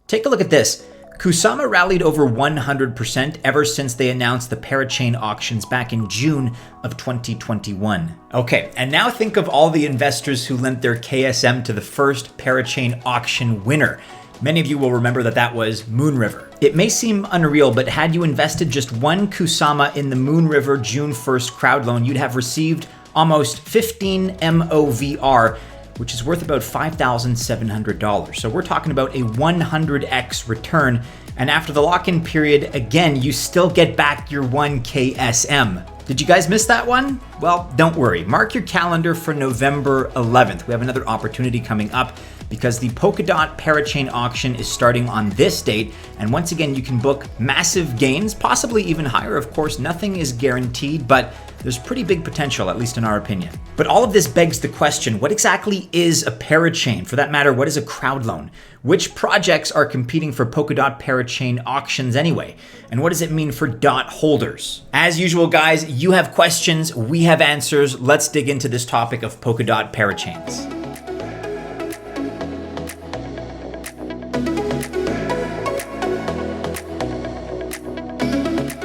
Take a look at this. Kusama rallied over 100% ever since they announced the Parachain auctions back in June of 2021. Okay, and now think of all the investors who lent their KSM to the first Parachain auction winner. Many of you will remember that was Moonriver. It may seem unreal, but had you invested just one Kusama in the Moonriver June 1st Crowdloan, you'd have received almost 15 MOVR, which is worth about $5,700. So we're talking about a 100x return. And after the lock-in period, again, you still get back your 1 KSM. Did you guys miss that one? Well, don't worry. Mark your calendar for November 11th. We have another opportunity coming up because the Polkadot Parachain auction is starting on this date. And once again, you can book massive gains, possibly even higher. Of course, nothing is guaranteed, but there's pretty big potential, at least in our opinion. But all of this begs the question, what exactly is a parachain? For that matter, what is a crowdloan? Which projects are competing for Polkadot Parachain auctions anyway? And what does it mean for DOT holders? As usual, guys, you have questions, we have answers. Let's dig into this topic of Polkadot Parachains.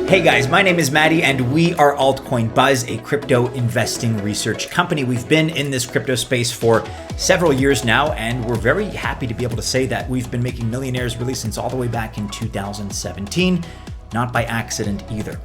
Hey guys, my name is Maddie and we are Altcoin Buzz, a crypto investing research company. We've been in this crypto space for several years now, and we're very happy to be able to say that we've been making millionaires really since all the way back in 2017, not by accident either.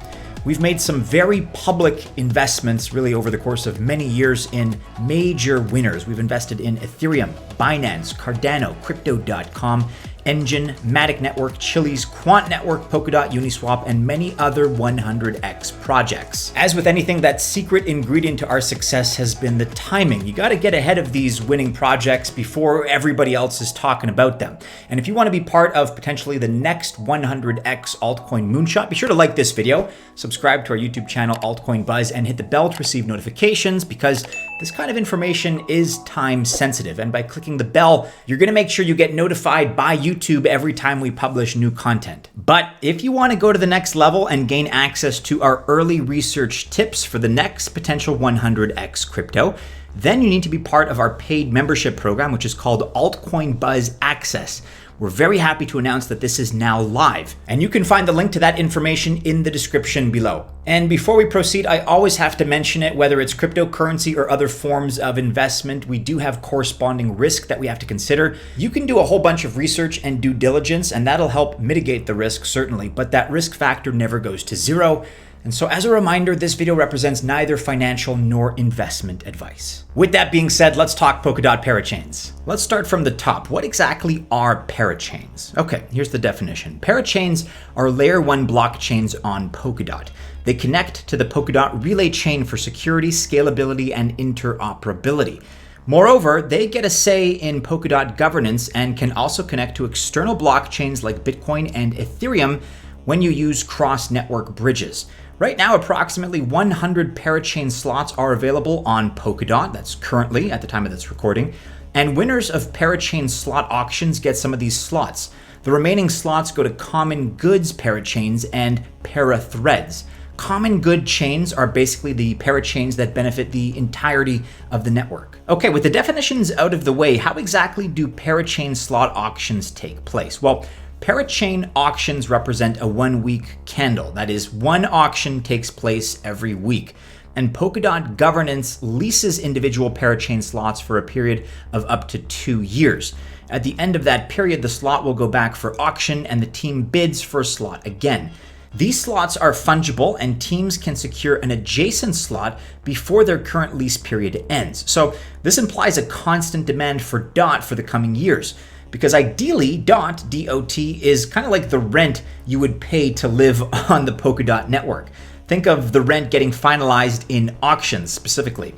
We've made some very public investments really over the course of many years in major winners. We've invested in Ethereum, Binance, Cardano, Crypto.com, Enjing, Matic Network, Chiliz, Quant Network, Polkadot, Uniswap, and many other 100x projects. As with anything, that secret ingredient to our success has been the timing. You got to get ahead of these winning projects before everybody else is talking about them. And if you want to be part of potentially the next 100x altcoin moonshot, be sure to like this video, subscribe to our YouTube channel Altcoin Buzz, and hit the bell to receive notifications because this kind of information is time sensitive. And by clicking the bell, you're going to make sure you get notified by YouTube every time we publish new content. But if you want to go to the next level and gain access to our early research tips for the next potential 100x crypto, then you need to be part of our paid membership program, which is called Altcoin Buzz Access. We're very happy to announce that this is now live, and you can find the link to that information in the description below. And before we proceed, I always have to mention it, whether it's cryptocurrency or other forms of investment, we do have corresponding risk that we have to consider. You can do a whole bunch of research and due diligence, and that'll help mitigate the risk, certainly, but that risk factor never goes to zero. And so as a reminder, this video represents neither financial nor investment advice. With that being said, let's talk Polkadot Parachains. Let's start from the top. What exactly are parachains? Okay, here's the definition. Parachains are layer 1 blockchains on Polkadot. They connect to the Polkadot relay chain for security, scalability, and interoperability. Moreover, they get a say in Polkadot governance and can also connect to external blockchains like Bitcoin and Ethereum when you use cross-network bridges. Right now, approximately 100 Parachain slots are available on Polkadot. That's currently, at the time of this recording. And winners of Parachain slot auctions get some of these slots. The remaining slots go to common goods parachains and parathreads. Common good chains are basically the parachains that benefit the entirety of the network. Okay, with the definitions out of the way, how exactly do Parachain slot auctions take place? Well, Parachain auctions represent a 1-week candle. That is, one auction takes place every week. And Polkadot governance leases individual Parachain slots for a period of up to 2 years. At the end of that period, the slot will go back for auction and the team bids for a slot again. These slots are fungible and teams can secure an adjacent slot before their current lease period ends. So this implies a constant demand for DOT for the coming years. Because ideally, DOT, D-O-T, is kind of like the rent you would pay to live on the Polkadot network. Think of the rent getting finalized in auctions specifically.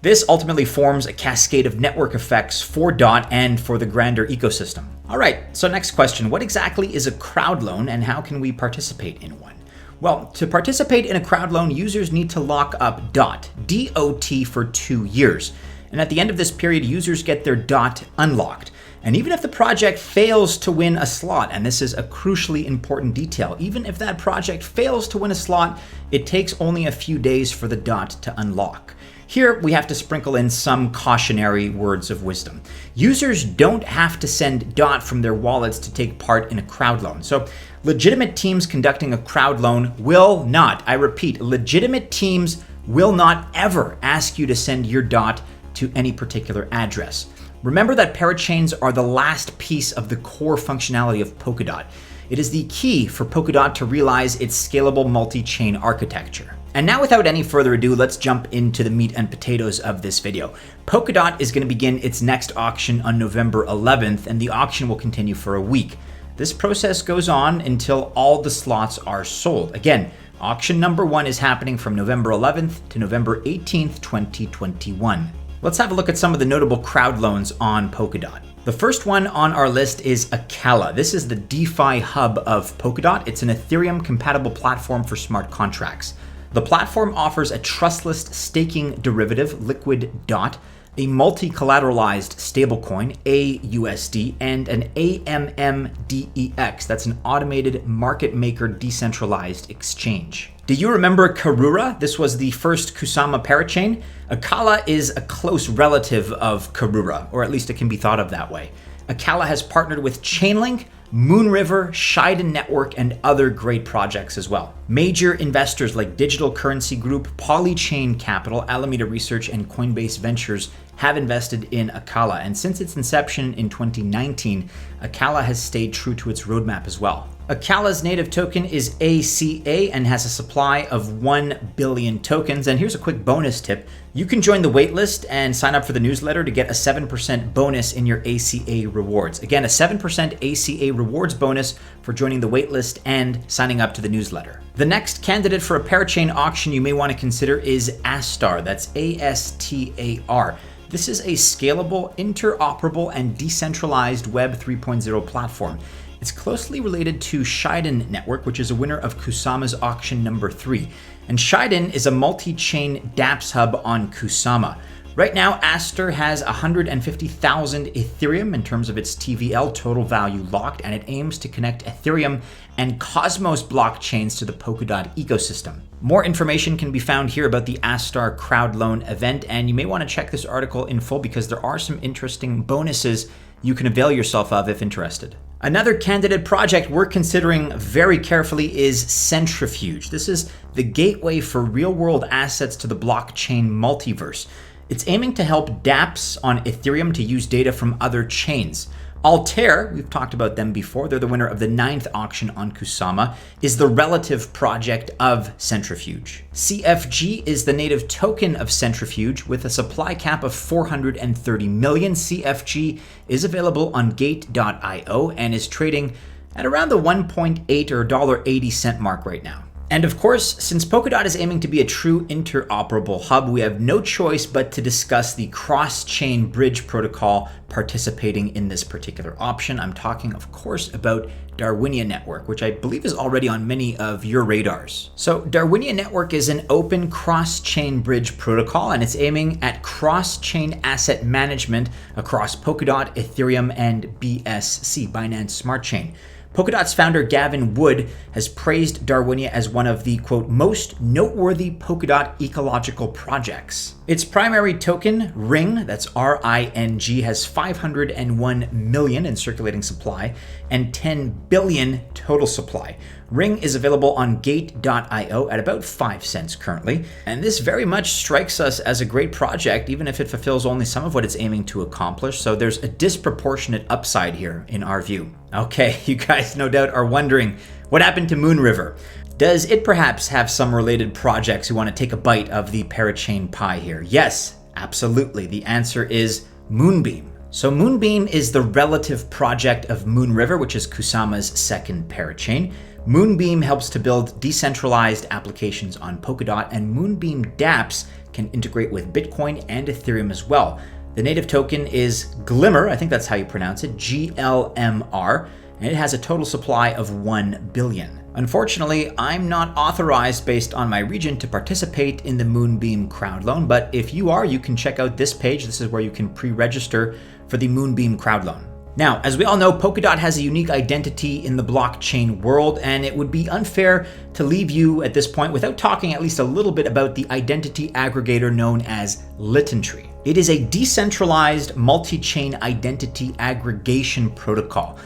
This ultimately forms a cascade of network effects for DOT and for the grander ecosystem. All right, so next question. What exactly is a crowdloan and how can we participate in one? Well, to participate in a crowdloan, users need to lock up DOT, D-O-T, for 2 years. And at the end of this period, users get their DOT unlocked. And even if the project fails to win a slot, and this is a crucially important detail, even if that project fails to win a slot, it takes only a few days for the DOT to unlock. Here, we have to sprinkle in some cautionary words of wisdom. Users don't have to send DOT from their wallets to take part in a crowd loan. So legitimate teams conducting a crowd loan will not, I repeat, legitimate teams will not ever ask you to send your DOT to any particular address. Remember that parachains are the last piece of the core functionality of Polkadot. It is the key for Polkadot to realize its scalable multi-chain architecture. And now, without any further ado, let's jump into the meat and potatoes of this video. Polkadot is going to begin its next auction on November 11th, and the auction will continue for a week. This process goes on until all the slots are sold. Again, auction number 1 is happening from November 11th to November 18th, 2021. Let's have a look at some of the notable crowd loans on Polkadot. The first one on our list is Acala. This is the DeFi hub of Polkadot. It's an Ethereum-compatible platform for smart contracts. The platform offers a trustless staking derivative, Liquid DOT, a multi-collateralized stablecoin, AUSD, and an AMMDEX. That's an automated market maker decentralized exchange. Do you remember Karura? This was the first Kusama Parachain. Acala is a close relative of Karura, or at least it can be thought of that way. Acala has partnered with Chainlink, Moonriver, Shiden Network, and other great projects as well. Major investors like Digital Currency Group, Polychain Capital, Alameda Research, and Coinbase Ventures have invested in Acala, and since its inception in 2019, Acala has stayed true to its roadmap as well. Acala's native token is ACA and has a supply of 1 billion tokens. And here's a quick bonus tip. You can join the waitlist and sign up for the newsletter to get a 7% bonus in your ACA rewards. Again, a 7% ACA rewards bonus for joining the waitlist and signing up to the newsletter. The next candidate for a parachain auction you may want to consider is Astar. That's ASTAR. This is a scalable, interoperable, and decentralized Web 3.0 platform. It's closely related to Shiden Network, which is a winner of Kusama's auction number 3. And Shiden is a multi-chain dApps hub on Kusama. Right now, Astar has 150,000 Ethereum in terms of its TVL, total value locked, and it aims to connect Ethereum and Cosmos blockchains to the Polkadot ecosystem. More information can be found here about the Astar Crowdloan event, and you may want to check this article in full because there are some interesting bonuses you can avail yourself of if interested. Another candidate project we're considering very carefully is Centrifuge. This is the gateway for real-world assets to the blockchain multiverse. It's aiming to help dApps on Ethereum to use data from other chains. Altair, we've talked about them before, they're the winner of the 9th auction on Kusama, is the relative project of Centrifuge. CFG is the native token of Centrifuge with a supply cap of 430 million. CFG is available on Gate.io and is trading at around the 1.8 or $1.80 mark right now. And of course, since Polkadot is aiming to be a true interoperable hub, we have no choice but to discuss the cross-chain bridge protocol participating in this particular option. I'm talking, of course, about Darwinia Network, which I believe is already on many of your radars. So Darwinia Network is an open cross-chain bridge protocol, and it's aiming at cross-chain asset management across Polkadot, Ethereum, and BSC, Binance Smart Chain. Polkadot's founder, Gavin Wood, has praised Darwinia as one of the, quote, most noteworthy Polkadot ecological projects. Its primary token, RING, that's R-I-N-G, has 501 million in circulating supply and 10 billion total supply. RING is available on Gate.io at about 5 cents currently, and this very much strikes us as a great project, even if it fulfills only some of what it's aiming to accomplish, so there's a disproportionate upside here in our view. Okay, you guys no doubt are wondering, what happened to Moonriver? Does it perhaps have some related projects who want to take a bite of the parachain pie here? Yes, absolutely. The answer is Moonbeam. So Moonbeam is the relative project of Moonriver, which is Kusama's second parachain. Moonbeam helps to build decentralized applications on Polkadot, and Moonbeam dApps can integrate with Bitcoin and Ethereum as well. The native token is Glimmer, I think that's how you pronounce it, GLMR, and it has a total supply of 1 billion. Unfortunately, I'm not authorized based on my region to participate in the Moonbeam Crowdloan, but if you are, you can check out this page. This is where you can pre-register for the Moonbeam Crowdloan. Now, as we all know, Polkadot has a unique identity in the blockchain world, and it would be unfair to leave you at this point without talking at least a little bit about the identity aggregator known as Litentry. It is a decentralized multi-chain identity aggregation protocol.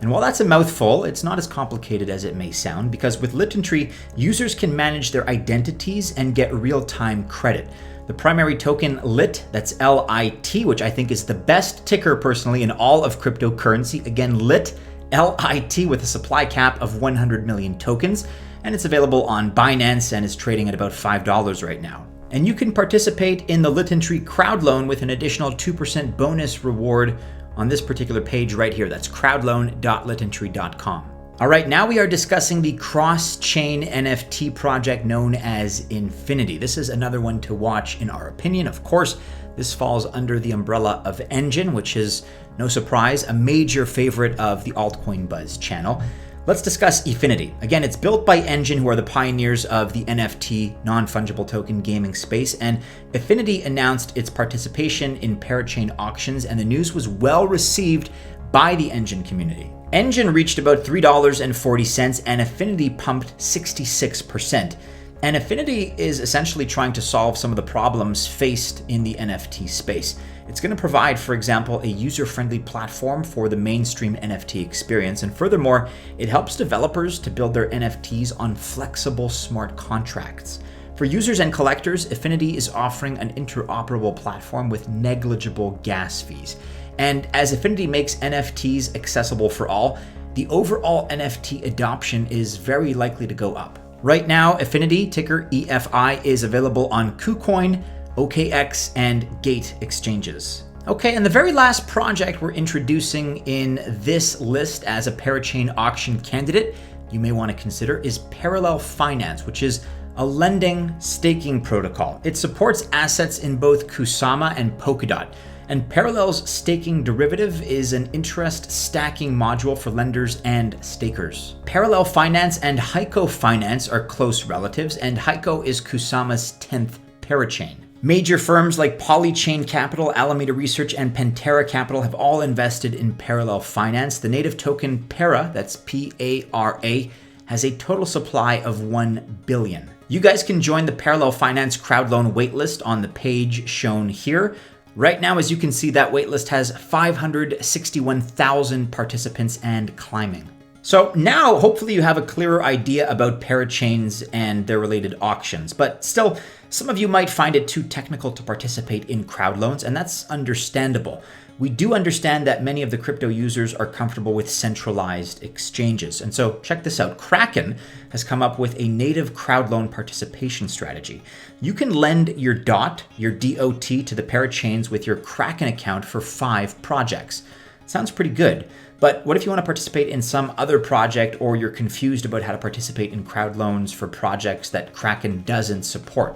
And while that's a mouthful, it's not as complicated as it may sound, because with Litentry, users can manage their identities and get real-time credit. The primary token LIT, that's LIT, which I think is the best ticker personally in all of cryptocurrency. Again, LIT, LIT, with a supply cap of 100 million tokens. And it's available on Binance and is trading at about $5 right now. And you can participate in the Litentry Crowdloan with an additional 2% bonus reward on this particular page right here. That's crowdloan.litentry.com. All right, now we are discussing the cross-chain NFT project known as Efinity. This is another one to watch in our opinion. Of course, this falls under the umbrella of Enjing, which is, no surprise, a major favorite of the Altcoin Buzz channel. Let's discuss Efinity. Again, it's built by Enjing, who are the pioneers of the NFT, non-fungible token gaming space, and Efinity announced its participation in Parachain Auctions, and the news was well received by the Enjing community. Enjing reached about $3.40 and Efinity pumped 66%. And Efinity is essentially trying to solve some of the problems faced in the NFT space. It's going to provide, for example, a user-friendly platform for the mainstream NFT experience. And furthermore, it helps developers to build their NFTs on flexible smart contracts. For users and collectors, Efinity is offering an interoperable platform with negligible gas fees. And as Efinity makes NFTs accessible for all, the overall NFT adoption is very likely to go up. Right now, Efinity, ticker EFI, is available on KuCoin, OKX, and Gate exchanges. Okay, and the very last project we're introducing in this list as a Parachain auction candidate you may want to consider is Parallel Finance, which is a lending staking protocol. It supports assets in both Kusama and Polkadot. And Parallel's staking derivative is an interest stacking module for lenders and stakers. Parallel Finance and Heiko Finance are close relatives, and Heiko is Kusama's 10th parachain. Major firms like Polychain Capital, Alameda Research, and Pantera Capital have all invested in Parallel Finance. The native token Para, that's P-A-R-A, has a total supply of 1 billion. You guys can join the Parallel Finance Crowdloan waitlist on the page shown here. Right now, as you can see, that waitlist has 561,000 participants and climbing. So now, hopefully you have a clearer idea about parachains and their related auctions, but still, some of you might find it too technical to participate in Crowdloans, and that's understandable. We do understand that many of the crypto users are comfortable with centralized exchanges. And so check this out. Kraken has come up with a native Crowdloan participation strategy. You can lend your DOT, your DOT, to the Parachains with your Kraken account for 5 projects. Sounds pretty good. But what if you want to participate in some other project, or you're confused about how to participate in Crowdloans for projects that Kraken doesn't support?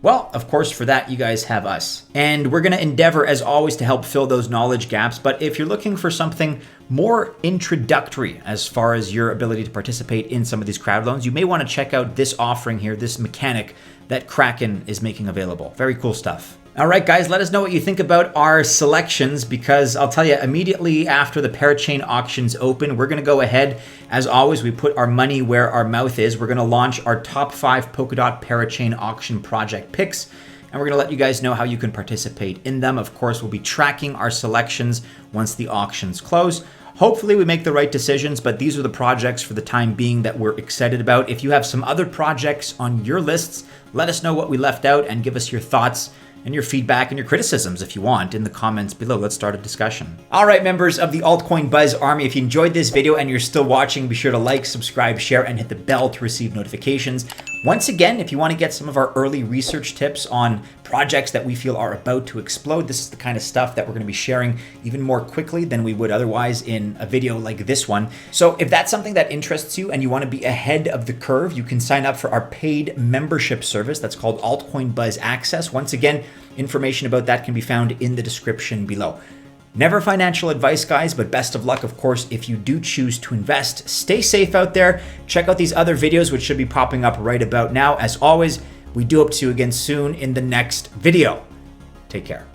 Well, of course, for that, you guys have us. And we're going to endeavor, as always, to help fill those knowledge gaps. But if you're looking for something more introductory as far as your ability to participate in some of these Crowdloans, you may want to check out this offering here, this mechanic that Kraken is making available. Very cool stuff. All right, guys, let us know what you think about our selections, because I'll tell you, immediately after the Parachain auctions open, we're going to go ahead. As always, we put our money where our mouth is. We're going to launch our top 5 Polkadot Parachain auction project picks, and we're going to let you guys know how you can participate in them. Of course, we'll be tracking our selections once the auctions close. Hopefully we make the right decisions, but these are the projects for the time being that we're excited about. If you have some other projects on your lists, let us know what we left out and give us your thoughts and your feedback and your criticisms if you want in the comments below. Let's start a discussion. All right, members of the Altcoin Buzz Army, if you enjoyed this video and you're still watching, be sure to like, subscribe, share, and hit the bell to receive notifications. Once again, if you want to get some of our early research tips on projects that we feel are about to explode, this is the kind of stuff that we're going to be sharing even more quickly than we would otherwise in a video like this one. So if that's something that interests you and you want to be ahead of the curve, you can sign up for our paid membership service that's called Altcoin Buzz Access. Once again, information about that can be found in the description below. Never financial advice, guys, but best of luck, of course, if you do choose to invest. Stay safe out there. Check out these other videos, which should be popping up right about now. As always, we do hope to see you again soon in the next video. Take care.